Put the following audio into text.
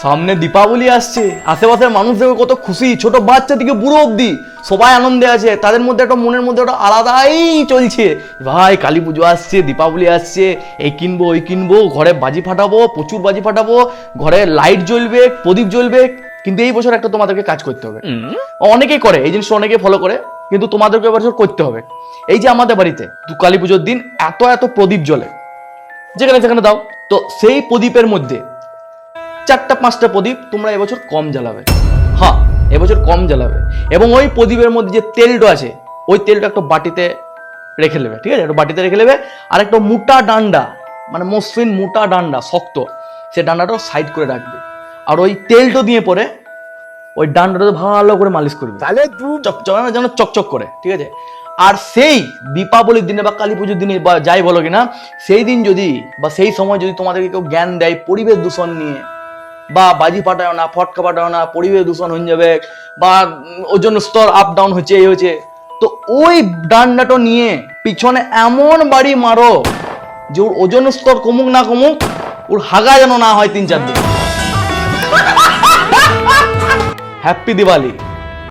সামনে দীপাবলি আসছে, আশেপাশের মানুষ দেখে কত খুশি, ছোট বাচ্চা থেকে বুড়ো অব্দি সবাই আনন্দে আছে। তাদের মধ্যে একটা মনের মধ্যে একটা আলাদাই চলছে, ভাই কালী পুজো আসছে, দীপাবলি আসছে, এই কিনবো ওই কিনবো, ঘরে বাজি ফাটাবো, প্রচুর বাজি ফাটাবো, ঘরে লাইট জ্বলবে, প্রদীপ জ্বলবে। কিন্তু এই বছর একটা তোমাদেরকে কাজ করতে হবে। অনেকেই করে এই জিনিসটা, অনেকেই ফলো করে, কিন্তু তোমাদেরকে এবছর করতে হবে। এই যে আমাদের বাড়িতে কালী পুজোর দিন এত এত প্রদীপ জ্বলে, যেখানে সেখানে দাও, তো সেই প্রদীপের মধ্যে 4-5টা প্রদীপ তোমরা এবছর কম জ্বালাবে। হ্যাঁ, এবছর কম জ্বালাবে। এবং ওই প্রদীপের মধ্যে যে তেলটা আছে, ওই তেলটা একটা বাটিতে রেখে নেবে, ঠিক আছে? একটা বাটিতে রেখে নেবে। আর একটা মোটা ডান্ডা, মানে মসৃণ মোটা ডান্ডা, শক্ত, সে ডান্ডাটাও সাইড করে রাখবে। আর ওই তেলটা দিয়ে পরে ওই ডান্ডাটা ভালো করে মালিশ করবে, তাহলে যেন চকচক করে, ঠিক আছে? আর সেই দীপাবলির দিনে বা কালী পুজোর দিনে বা যাই বলো কিনা, সেই দিন যদি বা সেই সময় যদি তোমাদেরকে কেউ জ্ঞান দেয় পরিবেশ দূষণ নিয়ে, বা বাজি ফাটাও না, ফটকা ফাটাও না, পরিবেশ দূষণ হয়ে যাবে, বা ওজন স্তর আপ ডাউন হচ্ছে, এই হচ্ছে, তো ওই ডান্ডাটা নিয়ে পিছনে এমন বাড়ি মারো যে ওর ওজন স্তর কমুক না কমুক, ওর হাগা যেন না হয় 3-4 দিন। হ্যাপি দিওয়ালি।